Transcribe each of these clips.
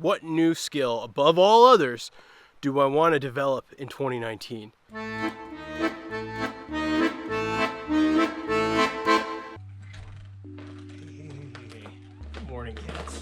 what new skill, above all others, do I want to develop in 2019? Good morning, kids.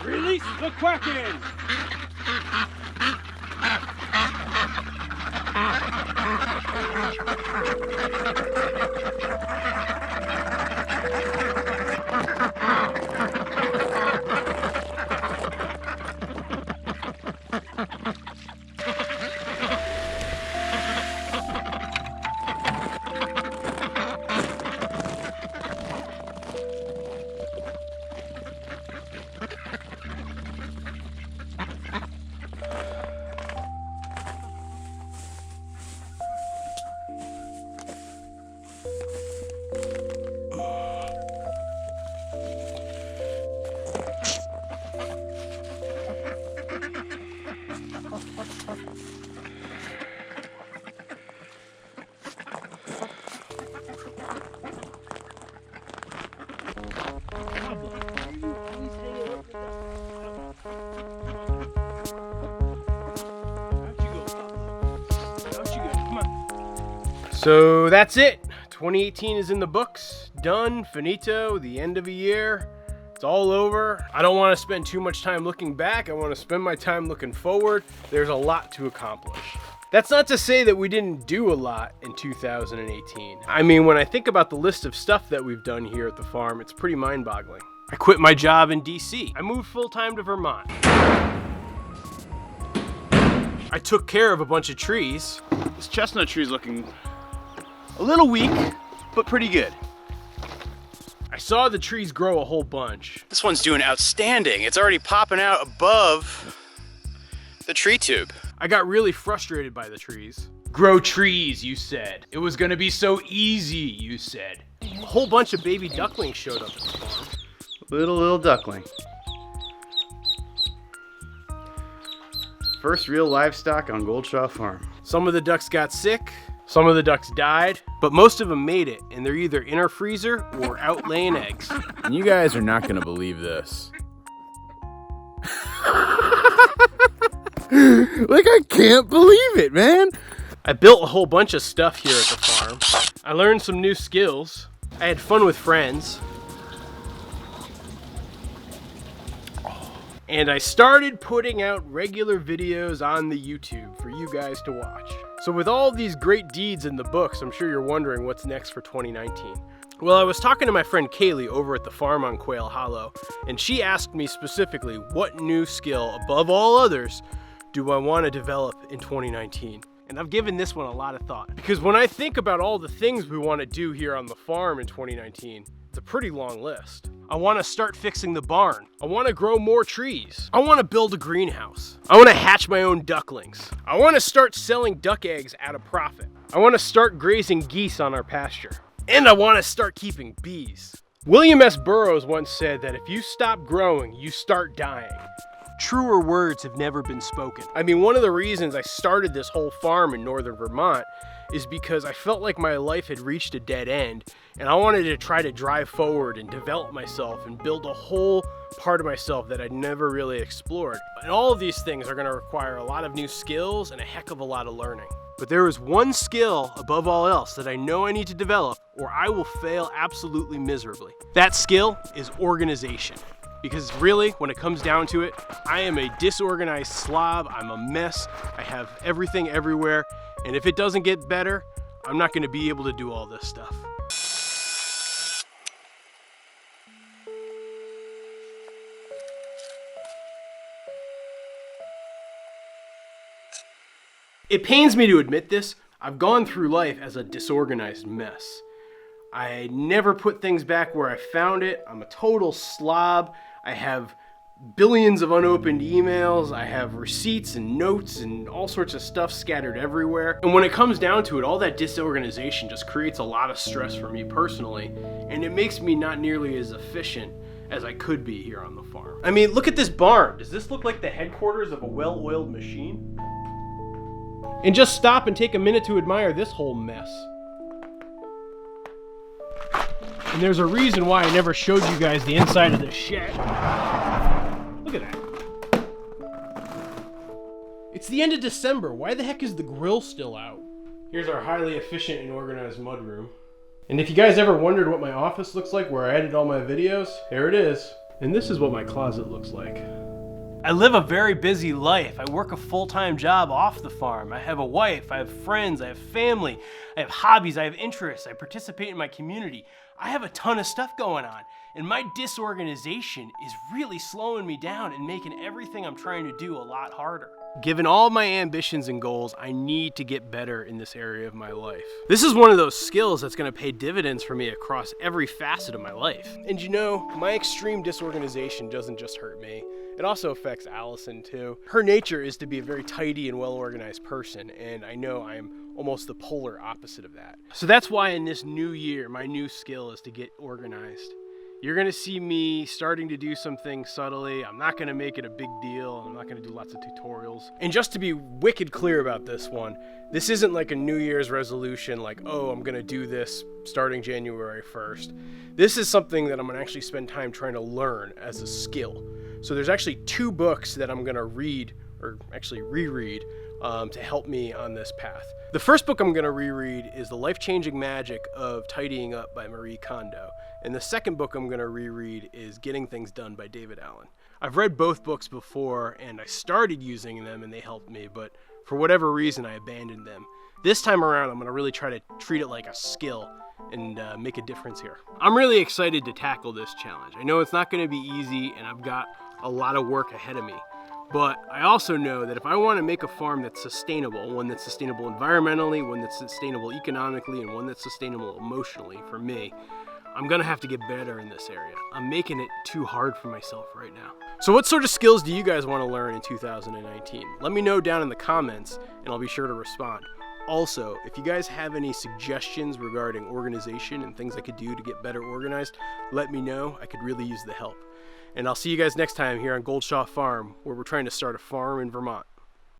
Release the Kraken! So that's it. 2018 is in the books. Done. Finito. The end of a year. It's all over. I don't want to spend too much time looking back. I want to spend my time looking forward. There's a lot to accomplish. That's not to say that we didn't do a lot in 2018. I mean, when I think about the list of stuff that we've done here at the farm, it's pretty mind-boggling. I quit my job in DC. I moved full-time to Vermont. I took care of a bunch of trees. This chestnut tree's looking a little weak, but pretty good. I saw the trees grow a whole bunch. This one's doing outstanding. It's already popping out above the tree tube. I got really frustrated by the trees. Grow trees, you said. It was gonna be so easy, you said. A whole bunch of baby ducklings showed up at the farm. Little duckling. First real livestock on Goldshaw Farm. Some of the ducks got sick, some of the ducks died, but most of them made it, and they're either in our freezer or out laying eggs. And you guys are not gonna believe this. Like, I can't believe it, man. I built a whole bunch of stuff here at the farm. I learned some new skills. I had fun with friends. And I started putting out regular videos on the YouTube for you guys to watch. So with all these great deeds in the books, I'm sure you're wondering what's next for 2019. Well, I was talking to my friend Kaylee over at the farm on Quail Hollow, and she asked me specifically what new skill, above all others, do I want to develop in 2019? And I've given this one a lot of thought. Because when I think about all the things we want to do here on the farm in 2019, it's a pretty long list. I want to start fixing the barn. I want to grow more trees. I want to build a greenhouse. I want to hatch my own ducklings. I want to start selling duck eggs at a profit. I want to start grazing geese on our pasture. And I want to start keeping bees. William S. Burroughs once said that if you stop growing, you start dying. Truer words have never been spoken. I mean, one of the reasons I started this whole farm in northern Vermont is because I felt like my life had reached a dead end, and I wanted to try to drive forward and develop myself and build a whole part of myself that I'd never really explored. And all of these things are going to require a lot of new skills and a heck of a lot of learning. But there is one skill above all else that I know I need to develop, or I will fail absolutely miserably. That skill is organization. Because really, when it comes down to it, I am a disorganized slob, I'm a mess, I have everything everywhere, and if it doesn't get better, I'm not gonna be able to do all this stuff. It pains me to admit this, I've gone through life as a disorganized mess. I never put things back where I found it. I'm a total slob. I have billions of unopened emails. I have receipts and notes and all sorts of stuff scattered everywhere. And when it comes down to it, all that disorganization just creates a lot of stress for me personally. And it makes me not nearly as efficient as I could be here on the farm. I mean, look at this barn. Does this look like the headquarters of a well-oiled machine? And just stop and take a minute to admire this whole mess. And there's a reason why I never showed you guys the inside of this shed. Look at that. It's the end of December. Why the heck is the grill still out? Here's our highly efficient and organized mudroom. And if you guys ever wondered what my office looks like where I edit all my videos, here it is. And this is what my closet looks like. I live a very busy life. I work a full-time job off the farm. I have a wife, I have friends, I have family, I have hobbies, I have interests, I participate in my community. I have a ton of stuff going on, and my disorganization is really slowing me down and making everything I'm trying to do a lot harder. Given all my ambitions and goals, I need to get better in this area of my life. This is one of those skills that's going to pay dividends for me across every facet of my life. And you know, my extreme disorganization doesn't just hurt me. It also affects Allison too. Her nature is to be a very tidy and well-organized person, and I know I'm almost the polar opposite of that. So that's why in this new year, my new skill is to get organized. You're gonna see me starting to do some things subtly. I'm not gonna make it a big deal. I'm not gonna do lots of tutorials. And just to be wicked clear about this one, this isn't like a New Year's resolution like, oh, I'm gonna do this starting January 1st. This is something that I'm gonna actually spend time trying to learn as a skill. So there's actually 2 books that I'm gonna read, or actually reread, to help me on this path. The first book I'm gonna reread is The Life-Changing Magic of Tidying Up by Marie Kondo. And the second book I'm gonna reread is Getting Things Done by David Allen. I've read both books before and I started using them and they helped me, but for whatever reason I abandoned them. This time around I'm gonna really try to treat it like a skill and make a difference here. I'm really excited to tackle this challenge. I know it's not gonna be easy and I've got a lot of work ahead of me. But I also know that if I want to make a farm that's sustainable, one that's sustainable environmentally, one that's sustainable economically, and one that's sustainable emotionally for me, I'm going to have to get better in this area. I'm making it too hard for myself right now. So what sort of skills do you guys want to learn in 2019? Let me know down in the comments and I'll be sure to respond. Also, if you guys have any suggestions regarding organization and things I could do to get better organized, let me know. I could really use the help. And I'll see you guys next time here on Goldshaw Farm, where we're trying to start a farm in Vermont.